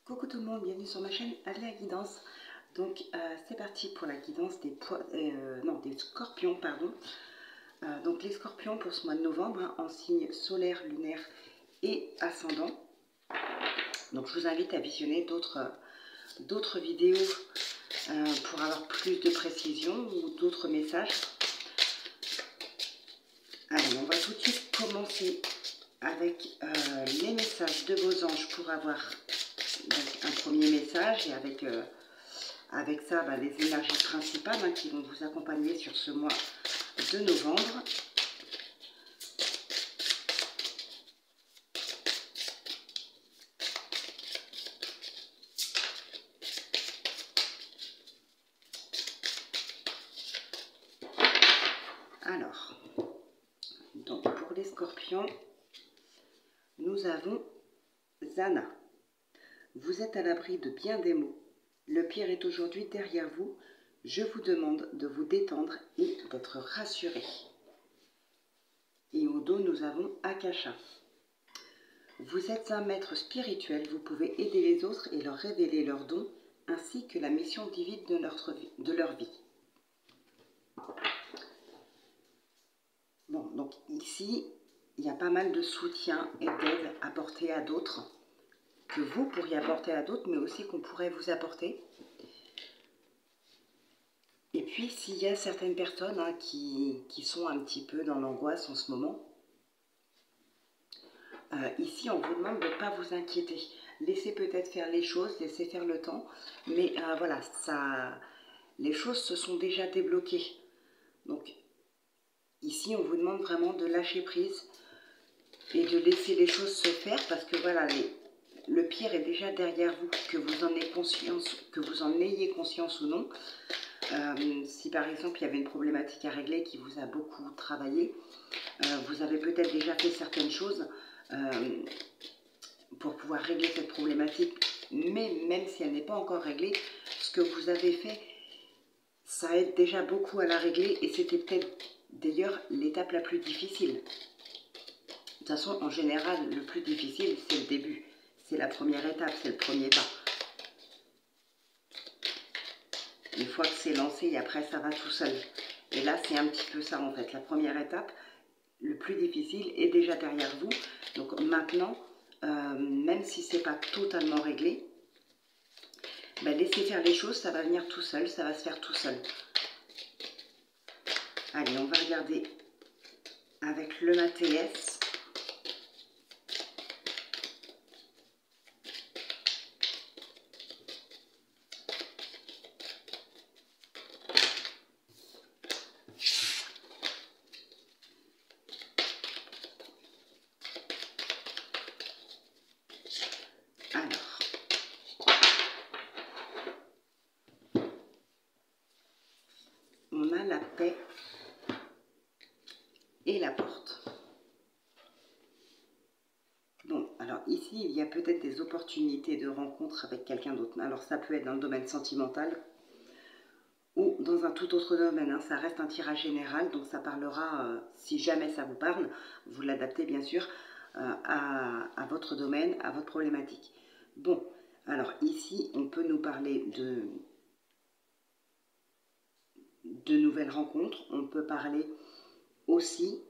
Coucou tout le monde, bienvenue sur ma chaîne Aléa Guidance. Donc c'est parti pour la guidance des scorpions, pardon. Donc les scorpions pour ce mois de novembre, hein, en signe solaire, lunaire et ascendant. Donc je vous invite à visionner d'autres vidéos pour avoir plus de précision ou d'autres messages. Allez, on va tout de suite commencer avec les messages de vos anges pour avoir un premier message, et avec ça les énergies principales qui vont vous accompagner sur ce mois de novembre. Alors, donc pour les scorpions, nous avons Zana. Vous êtes à l'abri de bien des maux. Le pire est aujourd'hui derrière vous. Je vous demande de vous détendre et d'être rassuré. Et au dos, nous avons Akasha. Vous êtes un maître spirituel. Vous pouvez aider les autres et leur révéler leurs dons, ainsi que la mission divine de leur vie. Bon, donc ici, il y a pas mal de soutien et d'aide apportée à d'autres, que vous pourriez apporter à d'autres, mais aussi qu'on pourrait vous apporter. Et puis, s'il y a certaines personnes qui sont un petit peu dans l'angoisse en ce moment, ici, on vous demande de ne pas vous inquiéter. Laissez peut-être faire les choses, laissez faire le temps, mais voilà, les choses se sont déjà débloquées. Donc, ici, on vous demande vraiment de lâcher prise et de laisser les choses se faire, parce que voilà, le pire est déjà derrière vous, que vous en ayez conscience ou non. Si par exemple il y avait une problématique à régler qui vous a beaucoup travaillé, vous avez peut-être déjà fait certaines choses pour pouvoir régler cette problématique, mais même si elle n'est pas encore réglée, ce que vous avez fait, ça aide déjà beaucoup à la régler, et c'était peut-être d'ailleurs l'étape la plus difficile. De toute façon, en général, le plus difficile, c'est le début. C'est la première étape, c'est le premier pas. Une fois que c'est lancé, et après, ça va tout seul. Et là, c'est un petit peu ça, en fait. La première étape, le plus difficile, est déjà derrière vous. Donc maintenant, même si ce n'est pas totalement réglé, laissez faire les choses, ça va venir tout seul, ça va se faire tout seul. Allez, on va regarder avec le Mathéès. On a la paix et la porte. Bon, alors ici, il y a peut-être des opportunités de rencontre avec quelqu'un d'autre. Alors ça peut être dans le domaine sentimental ou dans un tout autre domaine, hein. Ça reste un tirage général, donc ça parlera, si jamais ça vous parle, vous l'adaptez bien sûr à votre domaine, à votre problématique. Bon, alors ici, on peut nous parler de nouvelles rencontres. On peut parler aussi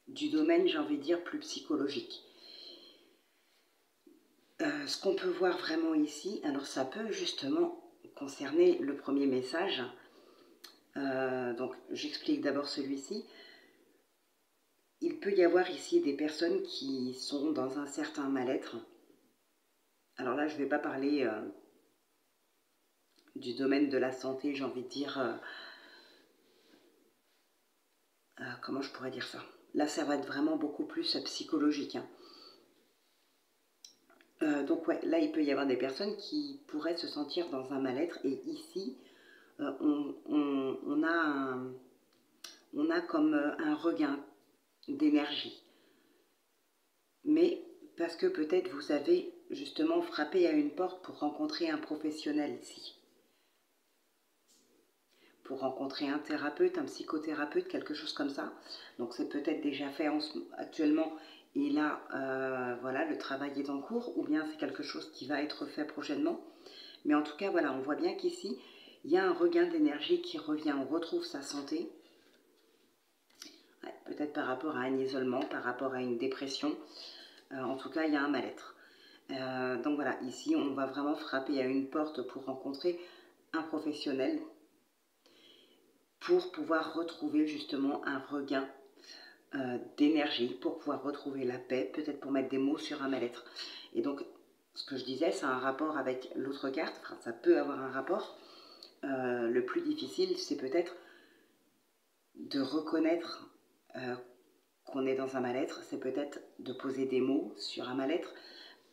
du domaine, j'ai envie de dire, plus psychologique. Ce qu'on peut voir vraiment ici, alors ça peut justement concerner le premier message. Donc j'explique d'abord celui-ci. Il peut y avoir ici des personnes qui sont dans un certain mal-être. Alors là, je ne vais pas parler du domaine de la santé, j'ai envie de dire... comment je pourrais dire ça? Là, ça va être vraiment beaucoup plus psychologique, hein. Donc ouais, là, il peut y avoir des personnes qui pourraient se sentir dans un mal-être. Et ici, on a comme un regain d'énergie. Mais parce que peut-être vous avez justement frappé à une porte pour rencontrer un professionnel ici. Pour rencontrer un thérapeute, un psychothérapeute, quelque chose comme ça. Donc c'est peut-être déjà fait actuellement, Et là, voilà, le travail est en cours, ou bien c'est quelque chose qui va être fait prochainement. Mais en tout cas, voilà, on voit bien qu'ici, il y a un regain d'énergie qui revient, on retrouve sa santé. Ouais, peut-être par rapport à un isolement, par rapport à une dépression. En tout cas, il y a un mal-être. Donc voilà, ici, on va vraiment frapper à une porte pour rencontrer un professionnel pour pouvoir retrouver justement un regain d'énergie, pour pouvoir retrouver la paix, peut-être pour mettre des mots sur un mal-être. Et donc, ce que je disais, ça a un rapport avec l'autre carte, enfin, ça peut avoir un rapport. Le plus difficile, c'est peut-être de reconnaître qu'on est dans un mal-être, c'est peut-être de poser des mots sur un mal-être,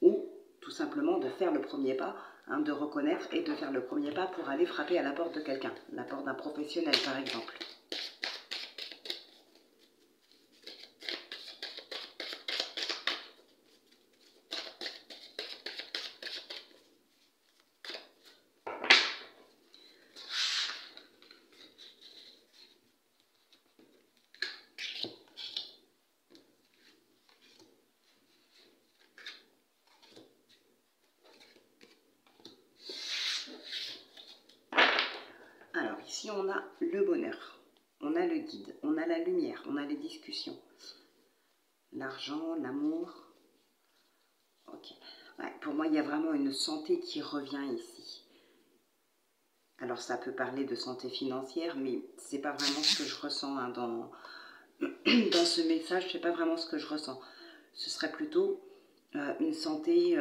ou tout simplement de faire le premier pas, hein, de reconnaître et de faire le premier pas pour aller frapper à la porte de quelqu'un, la porte d'un professionnel par exemple. Alors ici on a le bonheur, on a le guide, on a la lumière, on a les discussions, l'argent, l'amour. Ok. Ouais, pour moi il y a vraiment une santé qui revient ici. Alors ça peut parler de santé financière, mais c'est pas vraiment ce que je ressens hein, dans ce message, c'est pas vraiment ce que je ressens. Ce serait plutôt une santé,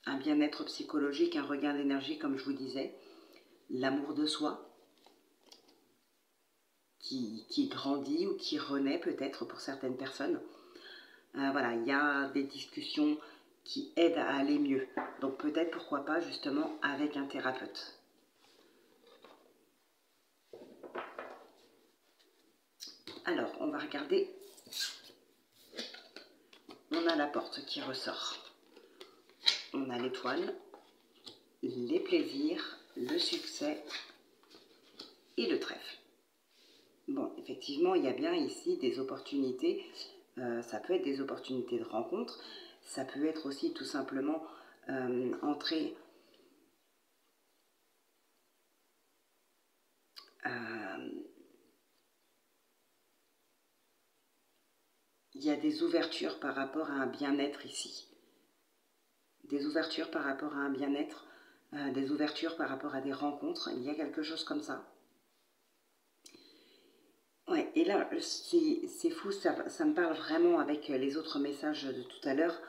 un bien-être psychologique, un regain d'énergie, comme je vous disais, l'amour de soi qui grandit ou qui renaît peut-être pour certaines personnes. Voilà, il y a des discussions qui aident à aller mieux. Donc peut-être, pourquoi pas, justement, avec un thérapeute. Alors, on va regarder. On a la porte qui ressort. On a l'étoile, les plaisirs, le succès et le trèfle. Bon, effectivement, il y a bien ici des opportunités. Ça peut être des opportunités de rencontre. Ça peut être aussi tout simplement entrer il y a des ouvertures par rapport à un bien-être ici. Des ouvertures par rapport à un bien-être, des ouvertures par rapport à des rencontres. Il y a quelque chose comme ça. Ouais, et là, c'est fou, ça me parle vraiment avec les autres messages de tout à l'heure.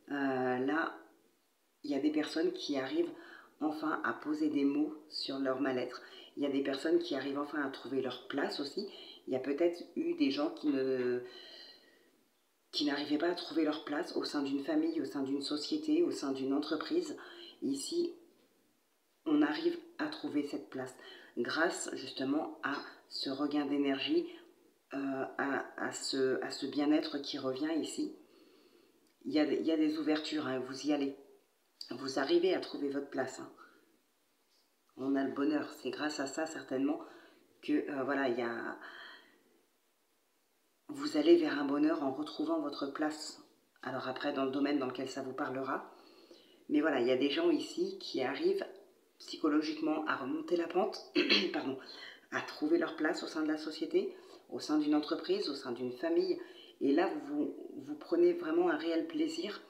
Là, il y a des personnes qui arrivent enfin à poser des mots sur leur mal-être. Il y a des personnes qui arrivent enfin à trouver leur place aussi. Il y a peut-être eu des gens qui n'arrivaient pas à trouver leur place au sein d'une famille, au sein d'une société, au sein d'une entreprise. Ici, on arrive à trouver cette place grâce justement à ce regain d'énergie, à ce bien-être qui revient ici. Il y a des ouvertures, hein, vous y allez. Vous arrivez à trouver votre place. Hein. On a le bonheur. C'est grâce à ça certainement que voilà, vous allez vers un bonheur en retrouvant votre place. Alors après, dans le domaine dans lequel ça vous parlera. Mais voilà, il y a des gens ici qui arrivent psychologiquement à remonter la pente, pardon, à trouver leur place au sein de la société, au sein d'une entreprise, au sein d'une famille. Et là, vous prenez vraiment un réel plaisir,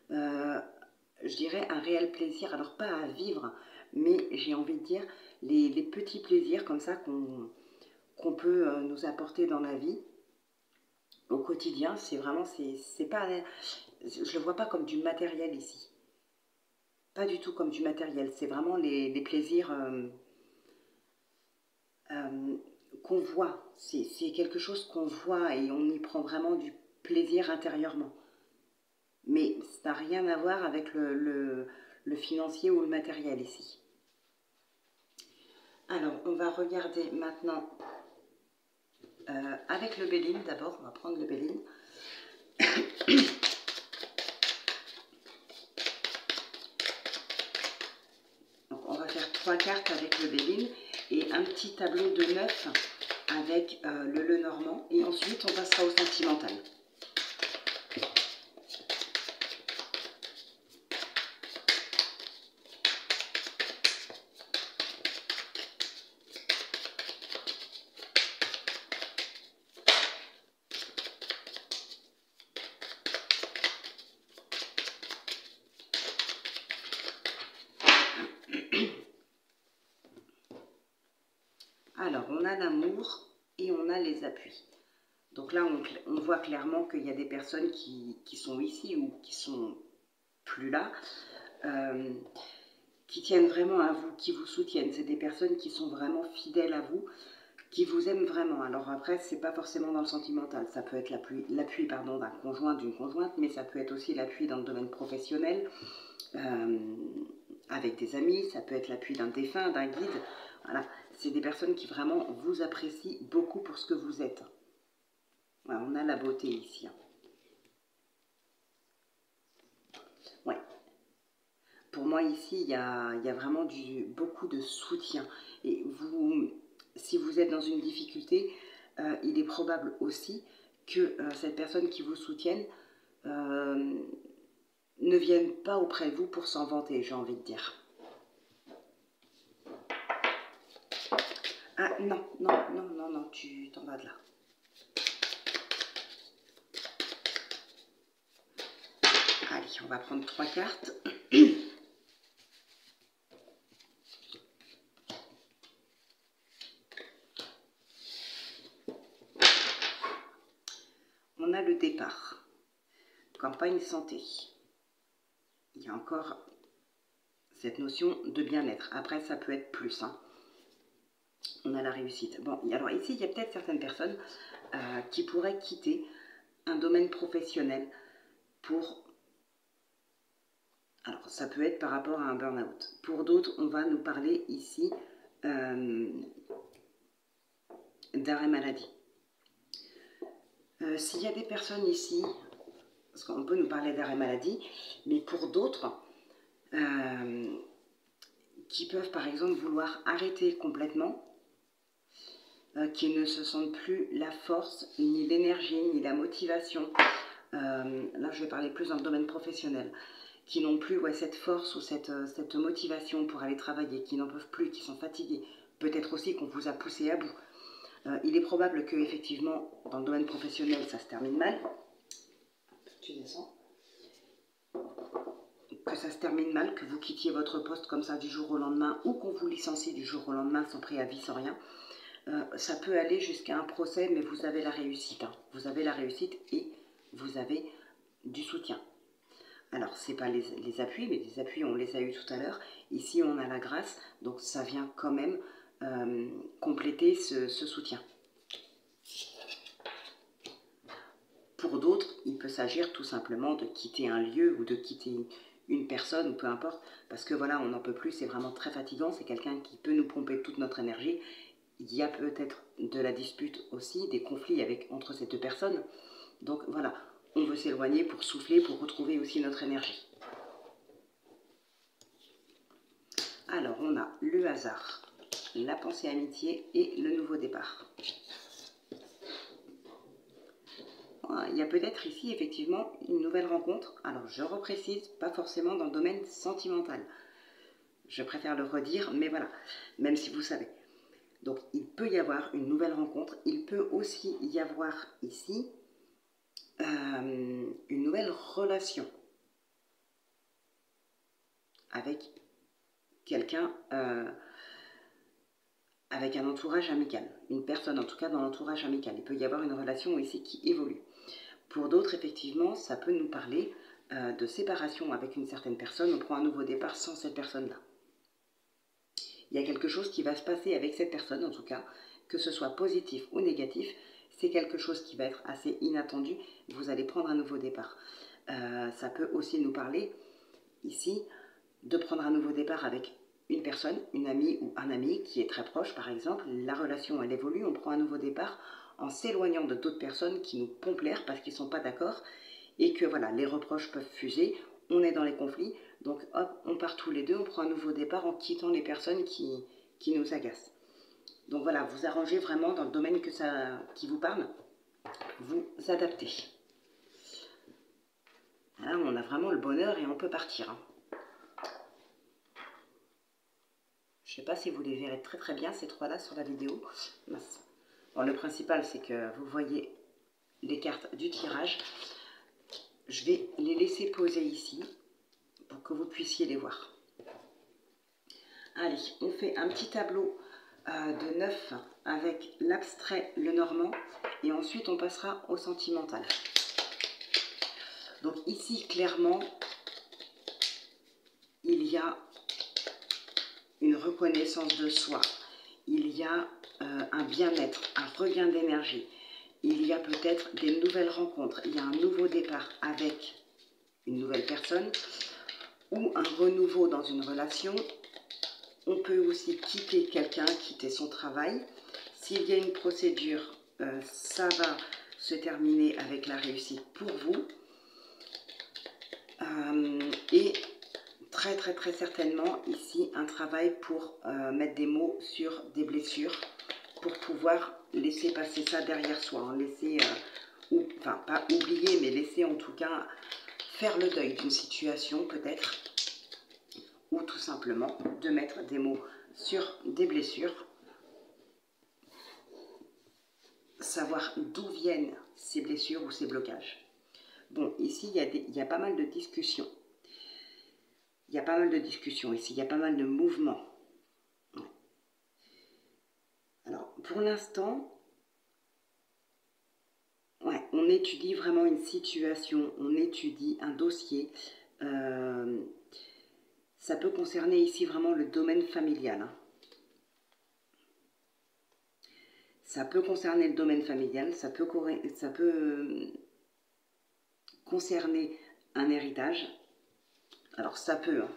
je dirais un réel plaisir, alors pas à vivre, mais j'ai envie de dire les petits plaisirs comme ça qu'on peut nous apporter dans la vie au quotidien. C'est vraiment, c'est pas, je le vois pas comme du matériel ici. Pas du tout comme du matériel, c'est vraiment les plaisirs qu'on voit. C'est quelque chose qu'on voit et on y prend vraiment du plaisir intérieurement. Mais ça n'a rien à voir avec le financier ou le matériel ici. Alors, on va regarder maintenant avec le Béline d'abord. On va prendre le Béline. Donc, on va faire 3 cartes avec le Béline et un petit tableau de 9 avec le Lenormand. Et ensuite, on passera au sentimental. Alors, on a l'amour et on a les appuis. Donc là, on voit clairement qu'il y a des personnes qui sont ici ou qui sont plus là, qui tiennent vraiment à vous, qui vous soutiennent. C'est des personnes qui sont vraiment fidèles à vous, qui vous aiment vraiment. Alors après, c'est pas forcément dans le sentimental. Ça peut être l'appui d'un conjoint, d'une conjointe, mais ça peut être aussi l'appui dans le domaine professionnel, avec des amis. Ça peut être l'appui d'un défunt, d'un guide. Voilà, c'est des personnes qui vraiment vous apprécient beaucoup pour ce que vous êtes. Voilà, on a la beauté ici. Ouais. Pour moi ici, il y a vraiment beaucoup de soutien. Et vous, si vous êtes dans une difficulté, il est probable aussi que cette personne qui vous soutienne ne vienne pas auprès de vous pour s'en vanter, j'ai envie de dire. Ah non, non, non, non, non, tu t'en vas de là. Allez, on va prendre 3 cartes. On a le départ. Campagne santé. Il y a encore cette notion de bien-être. Après, ça peut être plus. Hein. On a la réussite. Bon, alors ici, il y a peut-être certaines personnes qui pourraient quitter un domaine professionnel pour... Alors, ça peut être par rapport à un burn-out. Pour d'autres, on va nous parler ici d'arrêt maladie. S'il y a des personnes ici, parce qu'on peut nous parler d'arrêt maladie, mais pour d'autres, qui peuvent par exemple vouloir arrêter complètement, qui ne se sentent plus la force, ni l'énergie, ni la motivation, là je vais parler plus dans le domaine professionnel, qui n'ont plus cette force ou cette motivation pour aller travailler, qui n'en peuvent plus, qui sont fatigués, peut-être aussi qu'on vous a poussé à bout. Il est probable que effectivement dans le domaine professionnel ça se termine mal. Tu descends. Que ça se termine mal, que vous quittiez votre poste comme ça du jour au lendemain ou qu'on vous licencie du jour au lendemain sans préavis, sans rien. Ça peut aller jusqu'à un procès, mais vous avez la réussite. Hein. Vous avez la réussite et vous avez du soutien. Alors, ce n'est pas les appuis, mais les appuis, on les a eu tout à l'heure. Ici, on a la grâce, donc ça vient quand même compléter ce soutien. Pour d'autres, il peut s'agir tout simplement de quitter un lieu ou de quitter une personne, ou peu importe, parce que voilà, on n'en peut plus, c'est vraiment très fatigant, c'est quelqu'un qui peut nous pomper toute notre énergie. Il y a peut-être de la dispute aussi, des conflits entre ces deux personnes. Donc voilà, on veut s'éloigner pour souffler, pour retrouver aussi notre énergie. Alors, on a le hasard, la pensée amitié et le nouveau départ. Il y a peut-être ici effectivement une nouvelle rencontre. Alors, je reprécise, pas forcément dans le domaine sentimental. Je préfère le redire, mais voilà, même si vous savez. Donc, il peut y avoir une nouvelle rencontre. Il peut aussi y avoir ici une nouvelle relation avec quelqu'un, avec un entourage amical. Une personne, en tout cas, dans l'entourage amical. Il peut y avoir une relation ici qui évolue. Pour d'autres, effectivement, ça peut nous parler de séparation avec une certaine personne. On prend un nouveau départ sans cette personne-là. Il y a quelque chose qui va se passer avec cette personne, en tout cas, que ce soit positif ou négatif, c'est quelque chose qui va être assez inattendu. Vous allez prendre un nouveau départ. Ça peut aussi nous parler, ici, de prendre un nouveau départ avec une personne, une amie ou un ami qui est très proche, par exemple. La relation, elle évolue, on prend un nouveau départ en s'éloignant de d'autres personnes qui nous pompent l'air parce qu'ils ne sont pas d'accord et que voilà, les reproches peuvent fuser, on est dans les conflits, donc hop, on part tous les deux, on prend un nouveau départ en quittant les personnes qui nous agacent. Donc voilà, vous arrangez vraiment dans le domaine qui vous parle, vous adaptez. Là, on a vraiment le bonheur et on peut partir. Hein. Je ne sais pas si vous les verrez très bien, ces trois-là, sur la vidéo. Bon, le principal, c'est que vous voyez les cartes du tirage. Je vais les laisser poser ici pour que vous puissiez les voir. Allez, on fait un petit tableau de 9 avec l'abstrait, le normand, et ensuite on passera au sentimental. Donc ici, clairement, il y a une reconnaissance de soi, il y a un bien-être, un regain d'énergie, il y a peut-être des nouvelles rencontres, il y a un nouveau départ avec une nouvelle personne ou un renouveau dans une relation. On peut aussi quitter quelqu'un, quitter son travail. S'il y a une procédure, ça va se terminer avec la réussite pour vous. Et très certainement ici un travail pour mettre des mots sur des blessures, pour pouvoir laisser passer ça derrière soi, hein, laisser, enfin pas oublier, mais laisser en tout cas faire le deuil d'une situation peut-être, ou tout simplement de mettre des mots sur des blessures, savoir d'où viennent ces blessures ou ces blocages. Bon, ici il y a pas mal de discussions. Il y a pas mal de discussions ici, il y a pas mal de mouvements. Alors, pour l'instant, ouais, on étudie vraiment une situation, on étudie un dossier. Ça peut concerner ici vraiment le domaine familial. Hein. Ça peut concerner le domaine familial, ça peut concerner un héritage. Alors, ça peut, hein,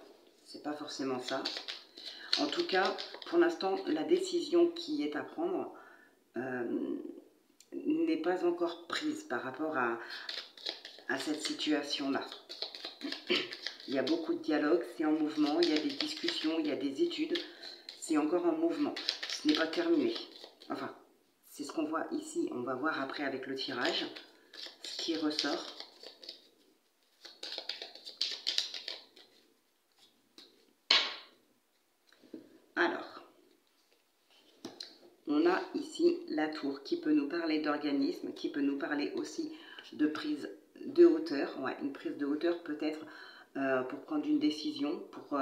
c'est pas forcément ça. En tout cas, pour l'instant, la décision qui est à prendre n'est pas encore prise par rapport à cette situation-là. Il y a beaucoup de dialogues, c'est en mouvement, il y a des discussions, il y a des études, c'est encore en mouvement. Ce n'est pas terminé. Enfin, c'est ce qu'on voit ici. On va voir après avec le tirage ce qui ressort. Alors, on a ici la tour qui peut nous parler d'organisme, qui peut nous parler aussi de prise de hauteur. Ouais, une prise de hauteur peut-être pour prendre une décision, pour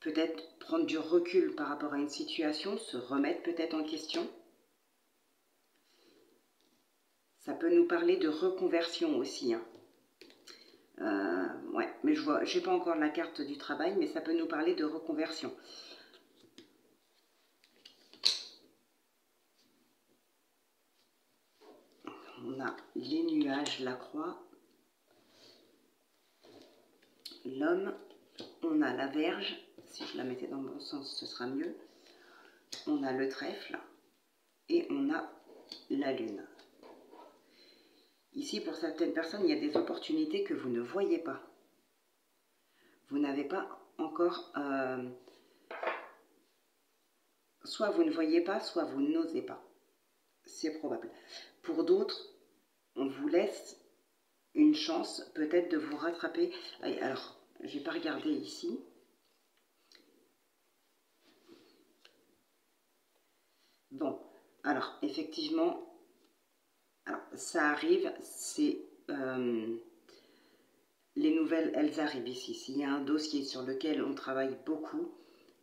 peut-être prendre du recul par rapport à une situation, se remettre peut-être en question. Ça peut nous parler de reconversion aussi. Hein. Ouais, mais je n'ai pas encore la carte du travail, mais ça peut nous parler de reconversion. On a les nuages, la croix, l'homme, on a la verge, si je la mettais dans le bon sens, ce sera mieux. On a le trèfle et on a la lune. Ici, pour certaines personnes, il y a des opportunités que vous ne voyez pas. Vous n'avez pas encore... soit vous ne voyez pas, soit vous n'osez pas. C'est probable. Pour d'autres, on vous laisse une chance peut-être de vous rattraper. Alors, je n'ai pas regardé ici. Bon, alors, effectivement, alors, ça arrive, c'est... les nouvelles, elles arrivent ici. S'il y a un dossier sur lequel on travaille beaucoup,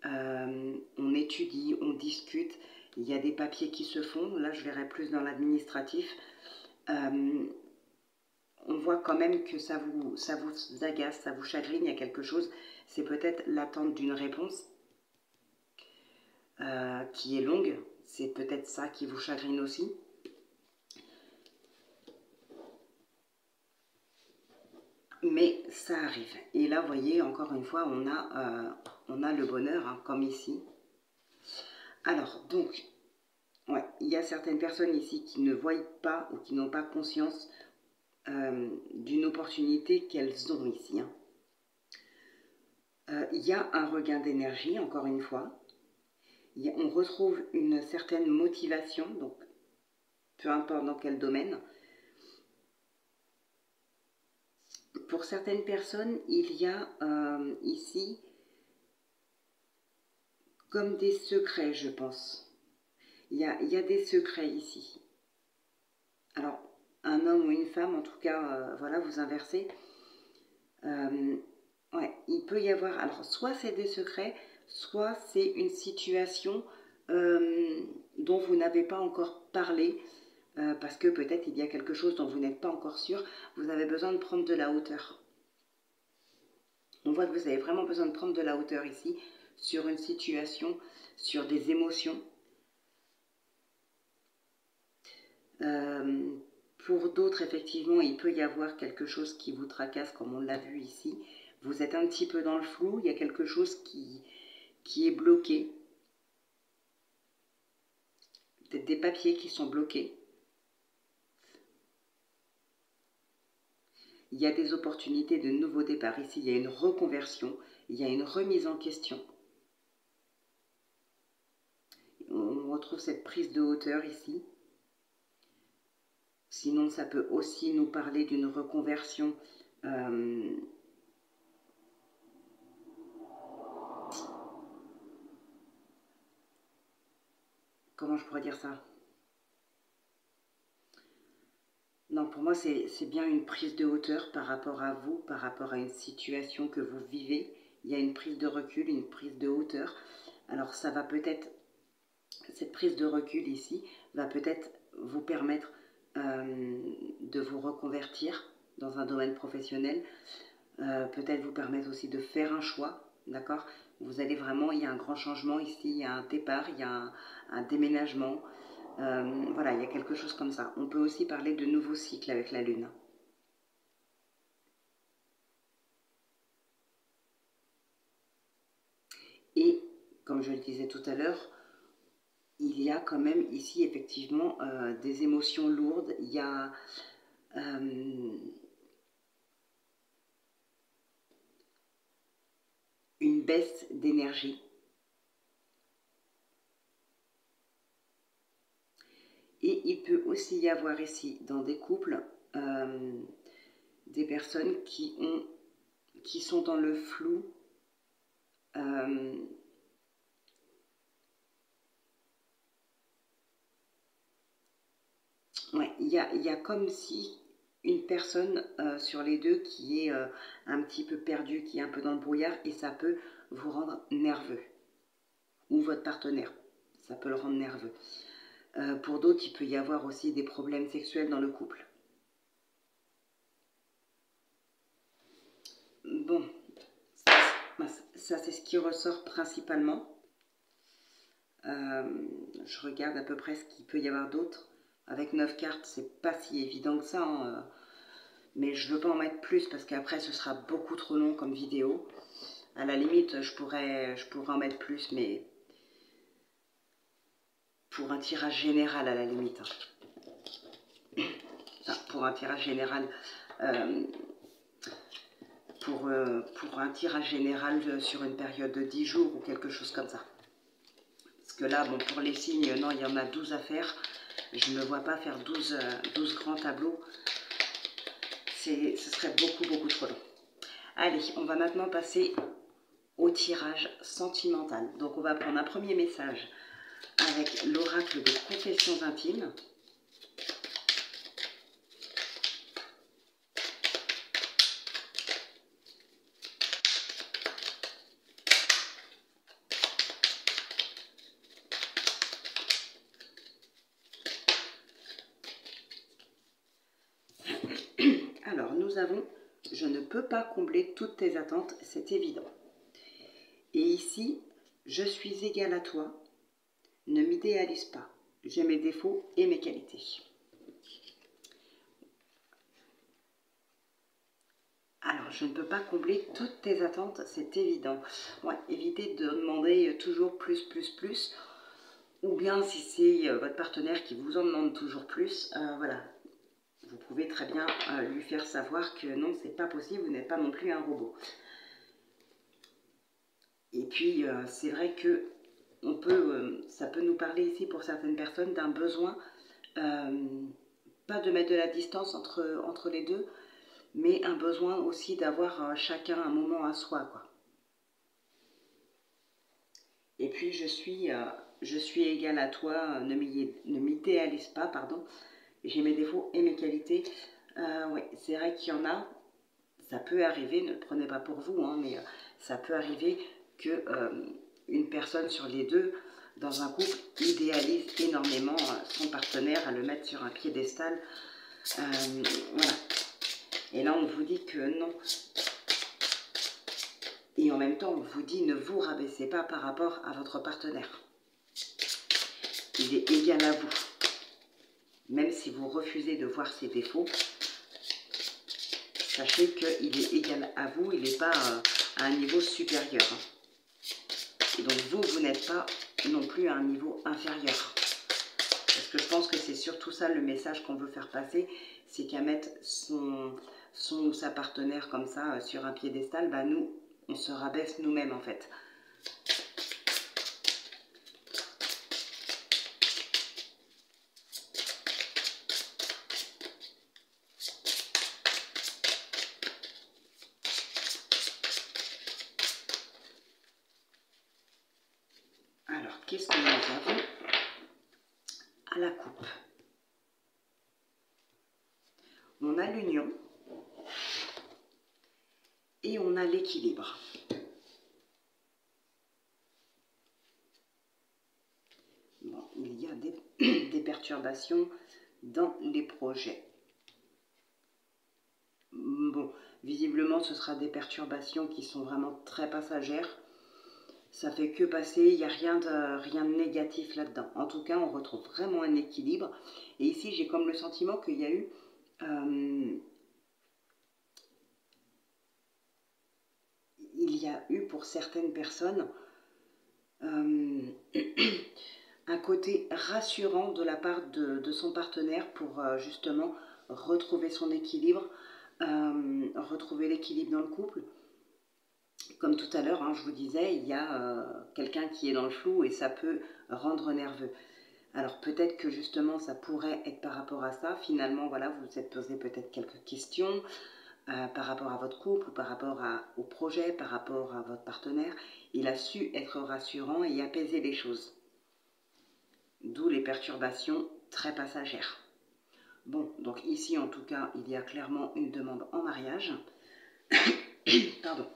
on étudie, on discute, il y a des papiers qui se font. Là, je verrai plus dans l'administratif. On voit quand même que ça vous agace, ça vous chagrine, il y a quelque chose. C'est peut-être l'attente d'une réponse qui est longue. C'est peut-être ça qui vous chagrine aussi. Mais ça arrive. Et là, vous voyez, encore une fois, on a le bonheur, hein, comme ici. Alors, donc, ouais, il y a certaines personnes ici qui ne voient pas ou qui n'ont pas conscience d'une opportunité qu'elles ont ici. Hein. Il y a un regain d'énergie, encore une fois. On retrouve une certaine motivation, donc peu importe dans quel domaine. Pour certaines personnes, il y a ici comme des secrets, je pense. Il y a des secrets ici. Alors, un homme ou une femme, en tout cas, voilà, vous inversez. Ouais, il peut y avoir, alors soit c'est des secrets, soit c'est une situation dont vous n'avez pas encore parlé, parce que peut-être il y a quelque chose dont vous n'êtes pas encore sûr, vous avez besoin de prendre de la hauteur. On voit que vous avez vraiment besoin de prendre de la hauteur ici, sur une situation, sur des émotions. Pour d'autres, effectivement, il peut y avoir quelque chose qui vous tracasse, comme on l'a vu ici. Vous êtes un petit peu dans le flou, il y a quelque chose qui est bloqué. Peut-être des papiers qui sont bloqués. Il y a des opportunités de nouveau départ. Ici, il y a une reconversion, il y a une remise en question. On retrouve cette prise de hauteur ici. Sinon, ça peut aussi nous parler d'une reconversion comment je pourrais dire ça? Non, pour moi, c'est bien une prise de hauteur par rapport à vous, par rapport à une situation que vous vivez. Il y a une prise de recul, une prise de hauteur. Alors, ça va peut-être, cette prise de recul ici, va peut-être vous permettre de vous reconvertir dans un domaine professionnel. Peut-être vous permettre aussi de faire un choix, d'accord? Vous allez vraiment, il y a un grand changement ici, il y a un départ, il y a un déménagement. Voilà, il y a quelque chose comme ça. On peut aussi parler de nouveaux cycles avec la Lune. Et, comme je le disais tout à l'heure, il y a quand même ici effectivement des émotions lourdes. Il y a une baisse d'énergie. Et il peut aussi y avoir ici, dans des couples, des personnes qui sont dans le flou. Ouais, il y a comme si une personne sur les deux qui est un petit peu perdue, qui est un peu dans le brouillard, et ça peut vous rendre nerveux. Ou votre partenaire, ça peut le rendre nerveux. Pour d'autres, il peut y avoir aussi des problèmes sexuels dans le couple. Bon, ça c'est ce qui ressort principalement. Je regarde à peu près ce qu'il peut y avoir d'autre. Avec 9 cartes, c'est pas si évident que ça, hein, mais je veux pas en mettre plus parce qu'après ce sera beaucoup trop long comme vidéo. À la limite, je pourrais en mettre plus, mais pour un tirage général à la limite. Enfin, pour un tirage général, pour un tirage général sur une période de 10 jours ou quelque chose comme ça. Parce que là, bon, pour les signes, non, il y en a 12 à faire. Je ne me vois pas faire 12 grands tableaux. Ce serait beaucoup trop long. Allez, on va maintenant passer au tirage sentimental. Donc on va prendre un premier message avec l'oracle des confessions intimes. Alors nous avons « Je ne peux pas combler toutes tes attentes, c'est évident ». Et ici, « Je suis égal à toi, ne m'idéalise pas, j'ai mes défauts et mes qualités ». Alors, je ne peux pas combler toutes tes attentes, c'est évident. Ouais, évitez de demander toujours plus, ou bien si c'est votre partenaire qui vous en demande toujours plus, voilà. Vous pouvez très bien lui faire savoir que non, c'est pas possible, vous n'êtes pas non plus un robot. Et puis, c'est vrai que ça peut nous parler ici pour certaines personnes d'un besoin, pas de mettre de la distance entre les deux, mais un besoin aussi d'avoir chacun un moment à soi, quoi. Et puis je suis égale à toi, ne m'idéalise pas, pardon. J'ai mes défauts et mes qualités. Oui, c'est vrai qu'il y en a, ça peut arriver, ne le prenez pas pour vous, hein, mais ça peut arriver que une personne sur les deux, dans un couple, idéalise énormément son partenaire, à le mettre sur un piédestal. Voilà. Et là, on vous dit que non. Et en même temps, on vous dit ne vous rabaissez pas par rapport à votre partenaire. Il est égal à vous. Même si vous refusez de voir ses défauts, sachez qu'il est égal à vous, il n'est pas à un niveau supérieur. Et donc vous n'êtes pas non plus à un niveau inférieur. Parce que je pense que c'est surtout ça le message qu'on veut faire passer, c'est qu'à mettre son ou sa partenaire comme ça sur un piédestal, bah nous, on se rabaisse nous-mêmes en fait. Alors, qu'est-ce que nous avons à la coupe? On a l'union et on a l'équilibre. Bon, il y a des perturbations dans les projets. Bon, visiblement, ce sera des perturbations qui sont vraiment très passagères. Ça fait que passer, il n'y a rien de négatif là-dedans. En tout cas, on retrouve vraiment un équilibre. Et ici, j'ai comme le sentiment qu'il y a eu... il y a eu pour certaines personnes un côté rassurant de la part de son partenaire pour justement retrouver son équilibre, retrouver l'équilibre dans le couple. Comme tout à l'heure, hein, je vous disais, il y a quelqu'un qui est dans le flou et ça peut rendre nerveux. Alors peut-être que justement ça pourrait être par rapport à ça. Finalement, voilà, vous vous êtes posé peut-être quelques questions par rapport à votre couple, par rapport au projet, par rapport à votre partenaire. Il a su être rassurant et apaiser les choses. D'où les perturbations très passagères. Bon, donc ici en tout cas, il y a clairement une demande en mariage. Pardon.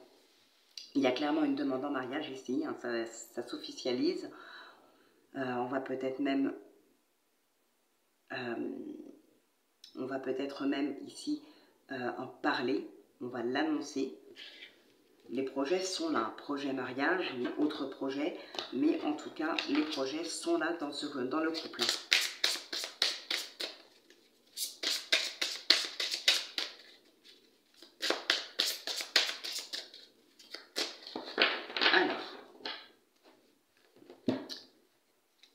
Il y a clairement une demande en mariage ici, hein, ça s'officialise. On va peut-être même ici en parler, on va l'annoncer. Les projets sont là, projet mariage ou autre projet, mais en tout cas, les projets sont là dans le couple. Alors,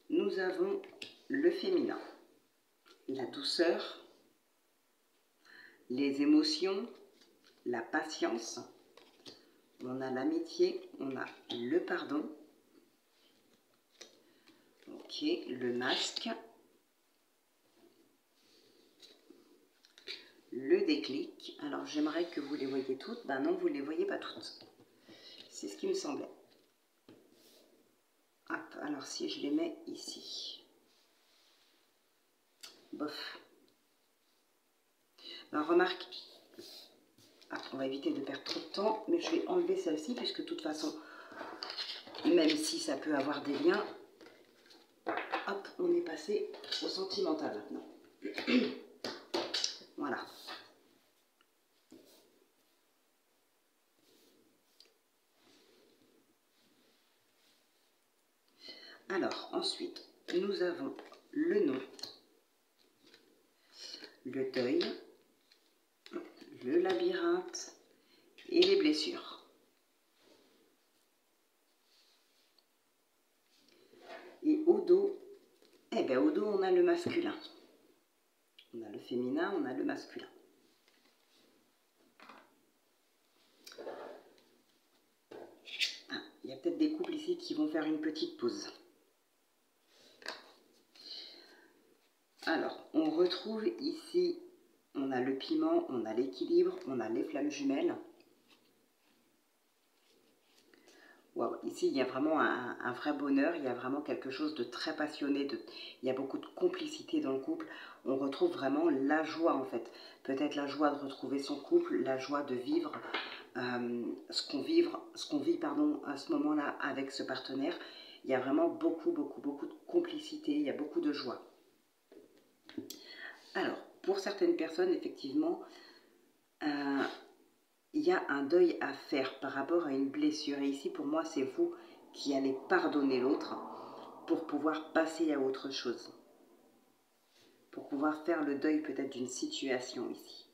nous avons le féminin, la douceur, les émotions, la patience. On a l'amitié, on a le pardon. Ok, le masque. Le déclic. Alors j'aimerais que vous les voyiez toutes. Ben non, vous ne les voyez pas toutes. C'est ce qui me semblait. Hop, alors si je les mets ici. Bof. Alors remarque, on va éviter de perdre trop de temps, mais je vais enlever celle-ci, puisque de toute façon, même si ça peut avoir des liens, hop, on est passé au sentimental maintenant. Voilà. Alors, ensuite, nous avons le nom, le deuil, le labyrinthe et les blessures. Et au dos, on a le masculin. On a le féminin, on a le masculin. Ah, il y a peut-être des couples ici qui vont faire une petite pause. Alors, on retrouve ici, on a le piment, on a l'équilibre, on a les flammes jumelles. Wow, ici, il y a vraiment un vrai bonheur, il y a vraiment quelque chose de très passionné, il y a beaucoup de complicité dans le couple. On retrouve vraiment la joie en fait. Peut-être la joie de retrouver son couple, la joie de vivre ce qu'on vit pardon, à ce moment-là avec ce partenaire. Il y a vraiment beaucoup de complicité, il y a beaucoup de joie. Alors, pour certaines personnes, effectivement, il y a un deuil à faire par rapport à une blessure. Et ici, pour moi, c'est vous qui allez pardonner l'autre pour pouvoir passer à autre chose. Pour pouvoir faire le deuil peut-être d'une situation ici.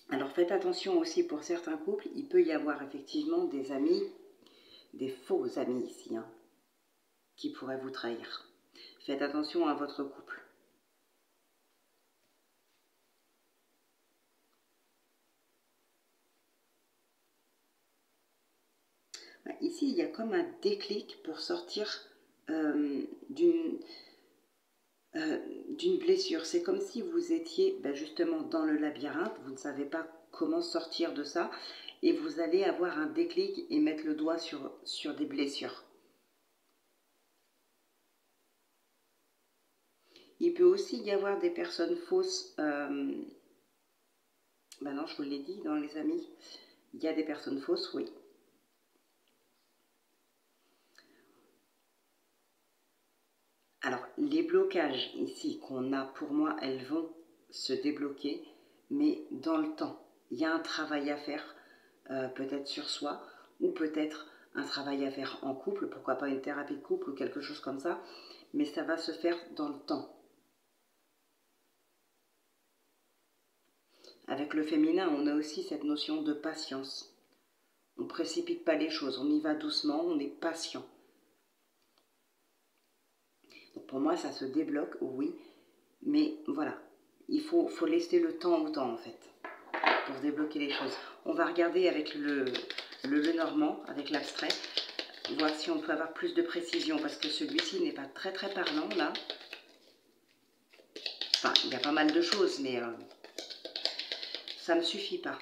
Alors, faites attention aussi pour certains couples, il peut y avoir effectivement des amis, des faux amis ici, hein, qui pourraient vous trahir. Faites attention à votre couple. Ici, il y a comme un déclic pour sortir d'une blessure. C'est comme si vous étiez justement dans le labyrinthe, vous ne savez pas comment sortir de ça, et vous allez avoir un déclic et mettre le doigt sur des blessures. Il peut aussi y avoir des personnes fausses. Non, je vous l'ai dit, dans les amis, il y a des personnes fausses, oui. Alors, les blocages ici qu'on a, pour moi, elles vont se débloquer, mais dans le temps. Il y a un travail à faire, peut-être sur soi, ou peut-être un travail à faire en couple, pourquoi pas une thérapie de couple ou quelque chose comme ça, mais ça va se faire dans le temps. Avec le féminin, on a aussi cette notion de patience. On ne précipite pas les choses, on y va doucement, on est patient. Donc pour moi, ça se débloque, oui, mais voilà, il faut laisser le temps au temps en fait, pour débloquer les choses. On va regarder avec le Lenormand, avec l'abstrait, voir si on peut avoir plus de précision, parce que celui-ci n'est pas très parlant là. Enfin, il y a pas mal de choses, mais ça ne me suffit pas.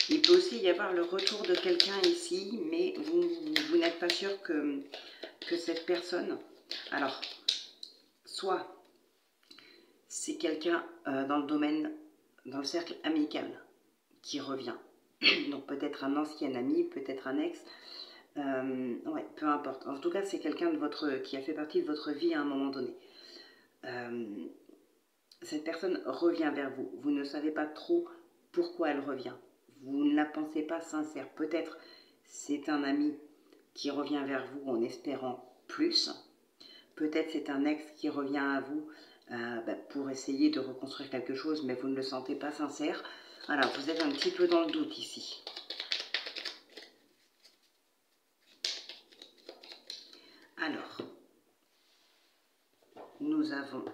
Il peut aussi y avoir le retour de quelqu'un ici, mais vous n'êtes pas sûr que cette personne... Alors, soit c'est quelqu'un dans le domaine, dans le cercle amical qui revient. Donc peut-être un ancien ami, peut-être un ex, ouais, peu importe. En tout cas, c'est quelqu'un qui a fait partie de votre vie à un moment donné. Cette personne revient vers vous. Vous ne savez pas trop pourquoi elle revient. Vous ne la pensez pas sincère. Peut-être c'est un ami qui revient vers vous en espérant plus. Peut-être c'est un ex qui revient à vous pour essayer de reconstruire quelque chose, mais vous ne le sentez pas sincère. Voilà, vous êtes un petit peu dans le doute ici. Alors, nous avons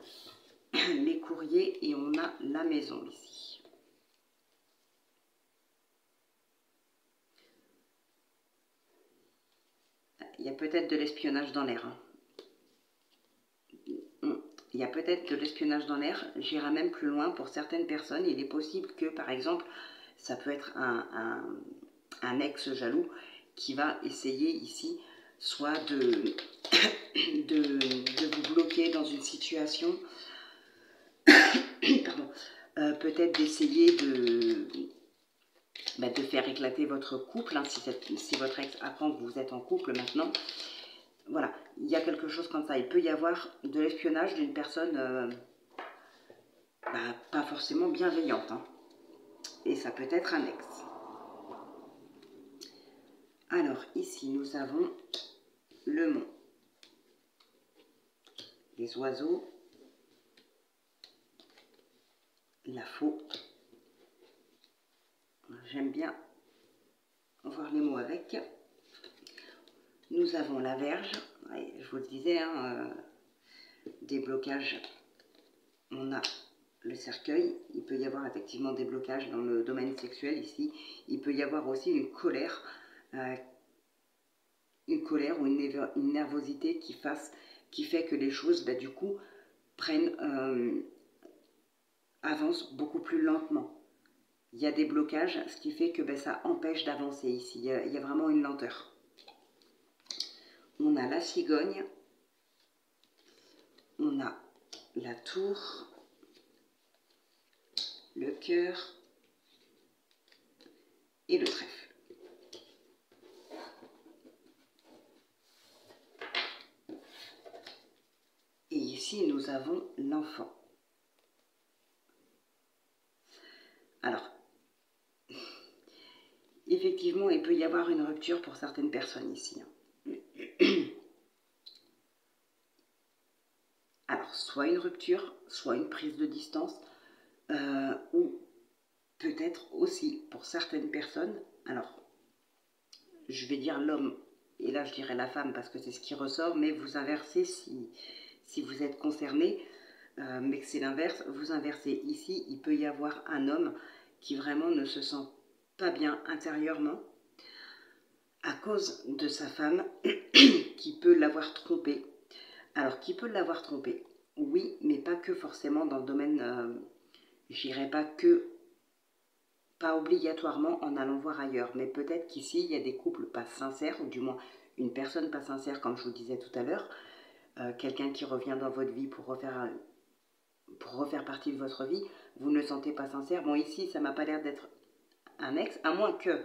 les courriers et on a la maison ici. Il y a peut-être de l'espionnage dans l'air. Hein. Il y a peut-être de l'espionnage dans l'air. J'irai même plus loin. Pour certaines personnes, il est possible que, par exemple, ça peut être un ex jaloux qui va essayer ici soit de vous bloquer dans une situation, pardon, peut-être d'essayer de faire éclater votre couple, hein, si votre ex apprend que vous êtes en couple maintenant. Voilà, il y a quelque chose comme ça. Il peut y avoir de l'espionnage d'une personne pas forcément bienveillante. Hein. Et ça peut être un ex. Alors, ici, nous avons le mont. Les oiseaux. La faux. J'aime bien. voir les mots avec. Nous avons la Vierge, ouais, je vous le disais, hein, des blocages. On a le cercueil, il peut y avoir effectivement des blocages dans le domaine sexuel ici. Il peut y avoir aussi une colère ou une nervosité qui fait que les choses, bah, du coup, avancent beaucoup plus lentement. Il y a des blocages, ce qui fait que bah, ça empêche d'avancer ici. Il y a vraiment une lenteur. On a la cigogne, on a la tour, le cœur et le trèfle. Et ici, nous avons l'enfant. Alors, effectivement, il peut y avoir une rupture pour certaines personnes ici. Alors, soit une rupture, soit une prise de distance, ou peut-être aussi pour certaines personnes, alors, je vais dire l'homme, et là je dirais la femme parce que c'est ce qui ressort, mais vous inversez si vous êtes concerné, mais que c'est l'inverse, vous inversez. Ici, il peut y avoir un homme qui vraiment ne se sent pas bien intérieurement à cause de sa femme qui peut l'avoir trompé. Alors, qui peut l'avoir trompé? Oui, mais pas que forcément dans le domaine, j'irai pas obligatoirement en allant voir ailleurs, mais peut-être qu'ici, il y a des couples pas sincères, ou du moins une personne pas sincère, comme je vous disais tout à l'heure, quelqu'un qui revient dans votre vie pour refaire partie de votre vie, vous ne le sentez pas sincère. Bon, ici, ça m'a pas l'air d'être un ex, à moins que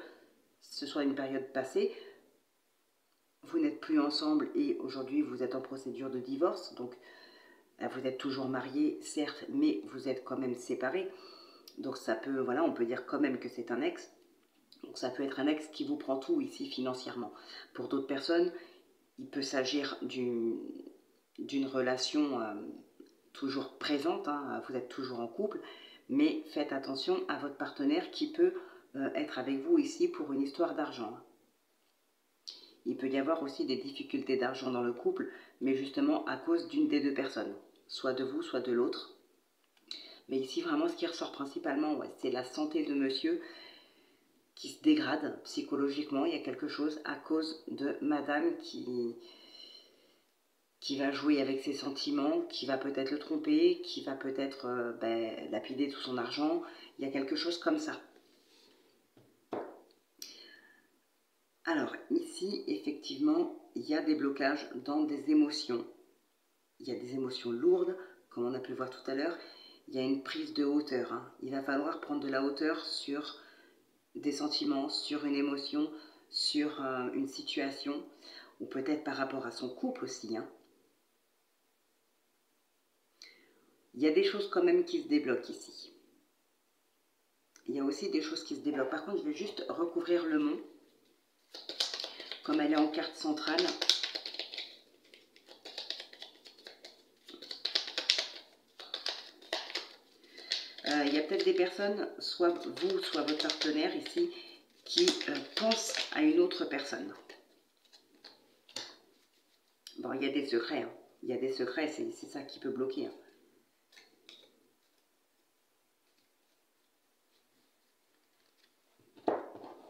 ce soit une période passée, vous n'êtes plus ensemble et aujourd'hui vous êtes en procédure de divorce, donc vous êtes toujours mariés, certes, mais vous êtes quand même séparés. Donc ça peut, voilà, on peut dire quand même que c'est un ex. Donc ça peut être un ex qui vous prend tout ici financièrement. Pour d'autres personnes, il peut s'agir d'une relation toujours présente, hein, vous êtes toujours en couple, mais faites attention à votre partenaire qui peut être avec vous ici pour une histoire d'argent. Il peut y avoir aussi des difficultés d'argent dans le couple, mais justement à cause d'une des deux personnes, soit de vous, soit de l'autre. Mais ici, vraiment, ce qui ressort principalement, ouais, c'est la santé de monsieur qui se dégrade psychologiquement. Il y a quelque chose à cause de madame qui va jouer avec ses sentiments, qui va peut-être le tromper, qui va peut-être lapider tout son argent. Il y a quelque chose comme ça. Alors, ici, effectivement, il y a des blocages dans des émotions. Il y a des émotions lourdes, comme on a pu le voir tout à l'heure. Il y a une prise de hauteur. Hein. Il va falloir prendre de la hauteur sur des sentiments, sur une émotion, sur une situation, ou peut-être par rapport à son couple aussi. Hein. Il y a des choses quand même qui se débloquent ici. Il y a aussi des choses qui se débloquent. Par contre, je vais juste recouvrir le mont. Comme elle est en carte centrale. Il y a peut-être des personnes, soit vous, soit votre partenaire ici, qui pensent à une autre personne. Bon, il y a des secrets. Hein. Il y a des secrets, c'est ça qui peut bloquer. Hein.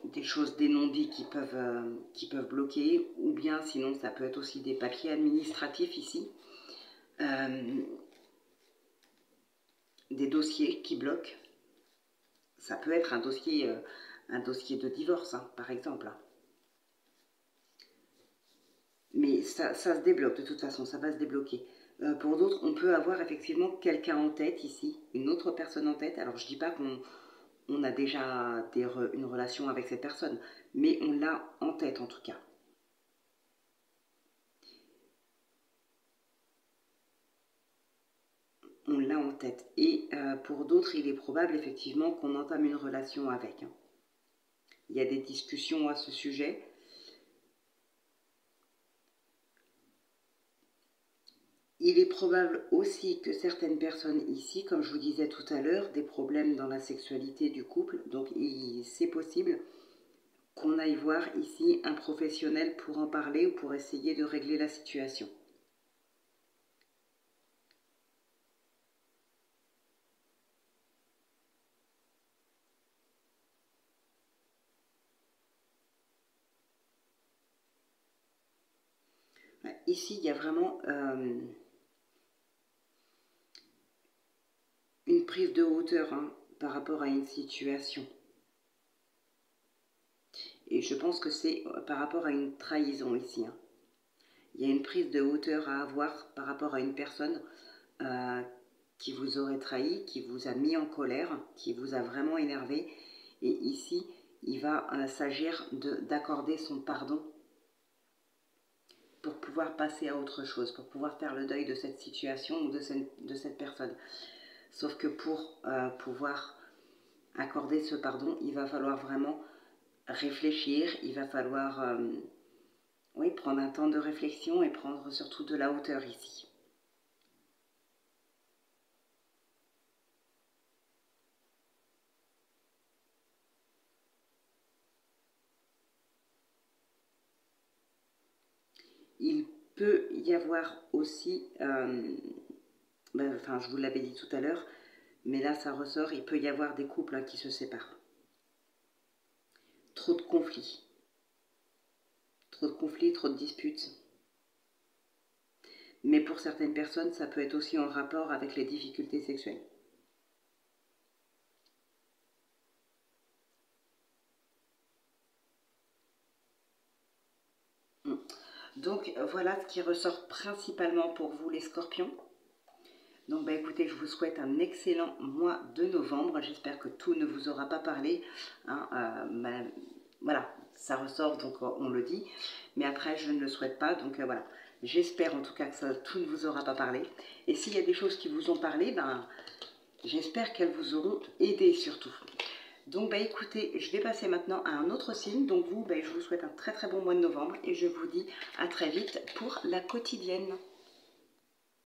Des choses, des non-dits qui peuvent bloquer, ou bien sinon ça peut être aussi des papiers administratifs ici, des dossiers qui bloquent. Ça peut être un dossier de divorce, hein, par exemple. Hein. Mais ça se débloque de toute façon, ça va se débloquer. Pour d'autres, on peut avoir effectivement quelqu'un en tête ici, une autre personne en tête. Alors je ne dis pas qu'on a déjà une relation avec cette personne, mais on l'a en tête en tout cas. On l'a en tête. Et pour d'autres, il est probable effectivement qu'on entame une relation avec. Hein. Il y a des discussions à ce sujet. Il est probable aussi que certaines personnes ici, comme je vous disais tout à l'heure, des problèmes dans la sexualité du couple, donc c'est possible qu'on aille voir ici un professionnel pour en parler ou pour essayer de régler la situation. Ici, il y a vraiment une prise de hauteur hein, par rapport à une situation. Et je pense que c'est par rapport à une trahison ici. Hein. Il y a une prise de hauteur à avoir par rapport à une personne qui vous aurait trahi, qui vous a mis en colère, qui vous a vraiment énervé. Et ici, il va s'agir d'accorder son pardon pour pouvoir passer à autre chose, pour pouvoir faire le deuil de cette situation ou de cette personne. Sauf que pour pouvoir accorder ce pardon, il va falloir vraiment réfléchir, il va falloir oui, prendre un temps de réflexion et prendre surtout de la hauteur ici. Il peut y avoir aussi, enfin je vous l'avais dit tout à l'heure, mais là ça ressort, il peut y avoir des couples hein, qui se séparent. Trop de conflits, trop de disputes. Mais pour certaines personnes, ça peut être aussi en rapport avec les difficultés sexuelles. Donc voilà ce qui ressort principalement pour vous les scorpions. Donc bah écoutez, je vous souhaite un excellent mois de novembre. J'espère que tout ne vous aura pas parlé. Hein, voilà, ça ressort donc on le dit. Mais après je ne le souhaite pas. Donc voilà, j'espère en tout cas que tout ne vous aura pas parlé. Et s'il y a des choses qui vous ont parlé, ben, j'espère qu'elles vous auront aidé surtout. Donc bah écoutez, je vais passer maintenant à un autre signe. Donc vous, bah, je vous souhaite un très très bon mois de novembre et je vous dis à très vite pour la quotidienne.